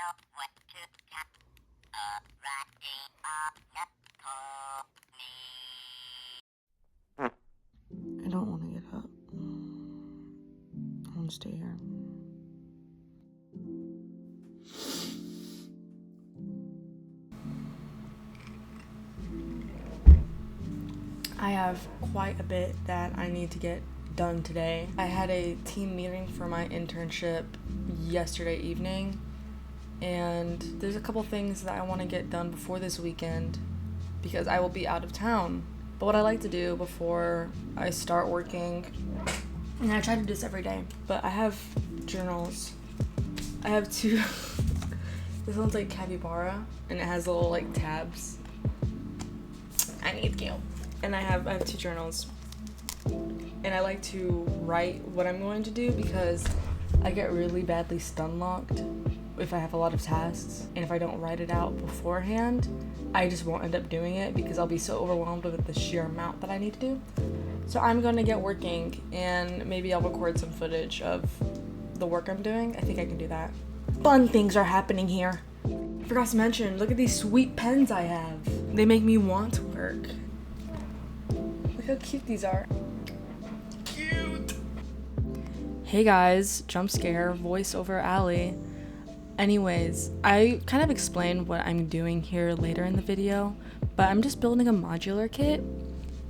I don't want to get up. I want to stay here. I have quite a bit that I need to get done today. I had a team meeting for my internship yesterday evening, and there's a couple things that I want to get done before this weekend because I will be out of town. But what I like to do before I start working, and I try to do this every day, but I have journals. I have two. This one's like capybara, and it has little like tabs. I need you. And I have two journals, and I like to write what I'm going to do because I get really badly stun locked if I have a lot of tasks, and if I don't write it out beforehand, I just won't end up doing it because I'll be so overwhelmed with the sheer amount that I need to do. So I'm going to get working, and maybe I'll record some footage of the work I'm doing. I think I can do that. Fun things are happening here. I forgot to mention, look at these sweet pens I have. They make me want to work. Look how cute these are. Cute! Hey guys, jump scare, voice over Allie. Anyways, I kind of explained what I'm doing here later in the video, but I'm just building a modular kit,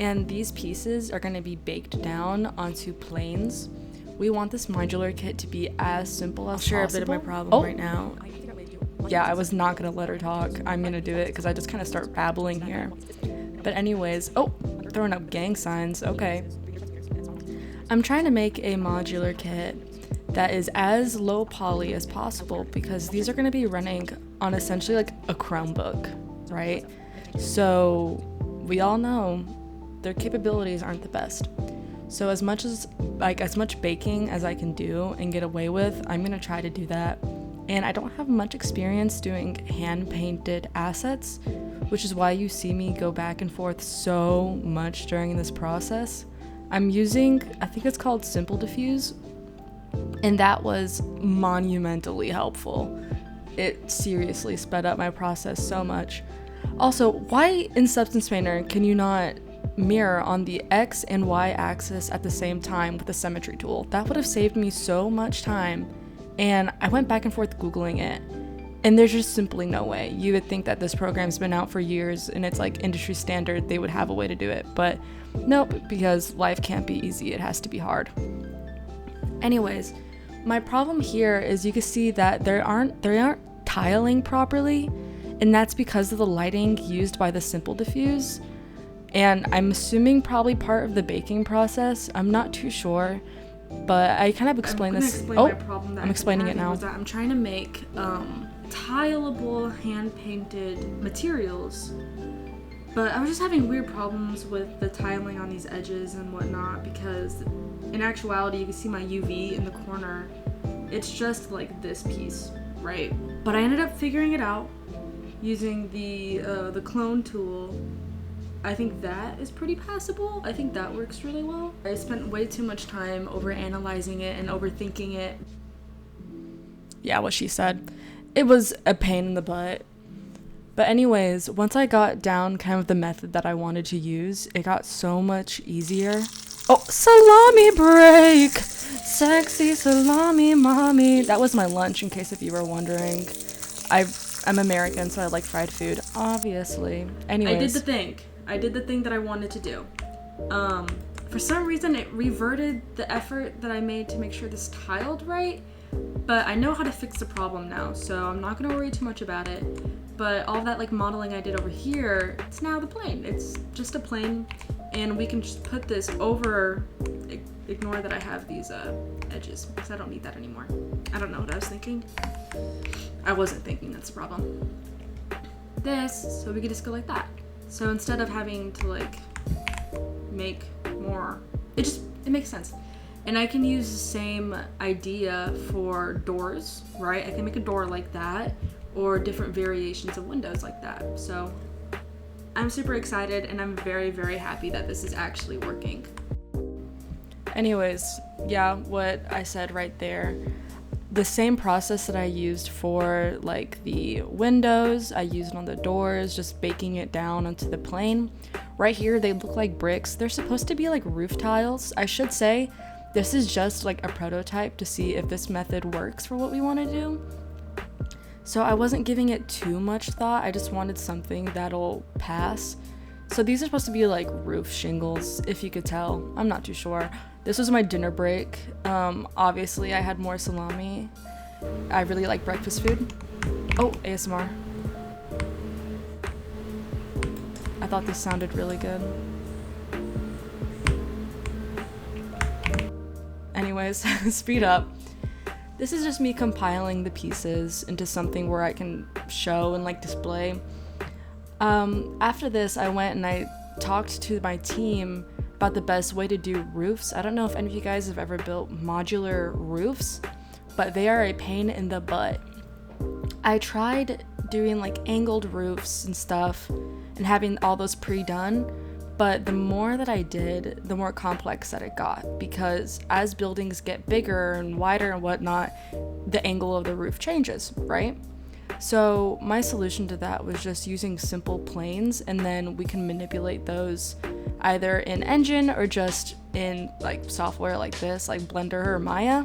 and these pieces are going to be baked down onto planes. We want this modular kit to be as simple as possible. I'll share a bit of my problem right now. Yeah, I was not going to let her talk. I'm going to do it because I just kind of start babbling here. But anyways, throwing up gang signs, okay. I'm trying to make a modular kit that is as low poly as possible because these are going to be running on essentially like a Chromebook, right? So we all know their capabilities aren't the best. So as much baking as I can do and get away with, I'm going to try to do that. And I don't have much experience doing hand painted assets, which is why you see me go back and forth so much during this process. I'm using, I think it's called Simple Diffuse, and that was monumentally helpful. It seriously sped up my process so much. Also, why in Substance Painter can you not mirror on the X and Y axis at the same time with the symmetry tool? That would have saved me so much time, and I went back and forth Googling it, and there's just simply no way. You would think that this program's been out for years and it's like industry standard, they would have a way to do it, but nope, because life can't be easy, it has to be hard. Anyways, my problem here is you can see that they aren't tiling properly, and that's because of the lighting used by the Simple Diffuse, and I'm assuming probably part of the baking process. I'm not too sure, but I kind of explained this. My problem that I'm explaining it now. Was that I'm trying to make tileable hand-painted materials, but I was just having weird problems with the tiling on these edges and whatnot because in actuality you can see my UV in the corner. It's just like this piece, right? But I ended up figuring it out using the clone tool. I think that is pretty passable. I think that works really well. I spent way too much time over analyzing it and overthinking it. Yeah, what she said. It was a pain in the butt. But anyways, once I got down kind of the method that I wanted to use, it got so much easier. Oh, salami break! Sexy salami mommy. That was my lunch, in case if you were wondering. I'm American, so I like fried food, obviously. Anyways. I did the thing that I wanted to do. For some reason, it reverted the effort that I made to make sure this tiled right, but I know how to fix the problem now, so I'm not gonna worry too much about it. But all that like modeling I did over here, it's now the plane. It's just a plane, and we can just put this over. Ignore that I have these edges, because I don't need that anymore. I don't know what I was thinking. I wasn't thinking, that's the problem. This, so we could just go like that. So instead of having to like make more, it makes sense. And I can use the same idea for doors, right? I can make a door like that, or different variations of windows like that. So I'm super excited, and I'm very, very happy that this is actually working. Anyways, yeah, what I said right there. the same process that I used for like the windows, I used on the doors, just baking it down onto the plane. Right here, they look like bricks. They're supposed to be like roof tiles. I should say this is just like a prototype to see if this method works for what we want to do. So I wasn't giving it too much thought. I just wanted something that'll pass. So these are supposed to be like roof shingles, if you could tell. I'm not too sure. This was my dinner break. Obviously, I had more salami. I really like breakfast food. Oh, ASMR. I thought this sounded really good. Anyways, speed up. This is just me compiling the pieces into something where I can show and like display. After this, I went and I talked to my team about the best way to do roofs. I don't know if any of you guys have ever built modular roofs, but they are a pain in the butt. I tried doing like angled roofs and stuff and having all those pre-done, but the more that I did, the more complex that it got, because as buildings get bigger and wider and whatnot, the angle of the roof changes, right? So my solution to that was just using simple planes, and then we can manipulate those either in Engine or just in like software like this, like Blender or Maya.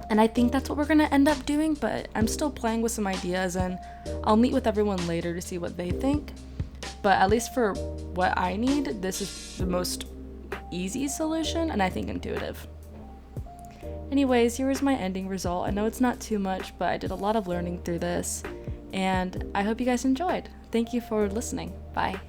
And I think that's what we're gonna end up doing, but I'm still playing with some ideas, and I'll meet with everyone later to see what they think. But at least for what I need, this is the most easy solution, and I think intuitive. Anyways, here is my ending result. I know it's not too much, but I did a lot of learning through this, and I hope you guys enjoyed. Thank you for listening. Bye.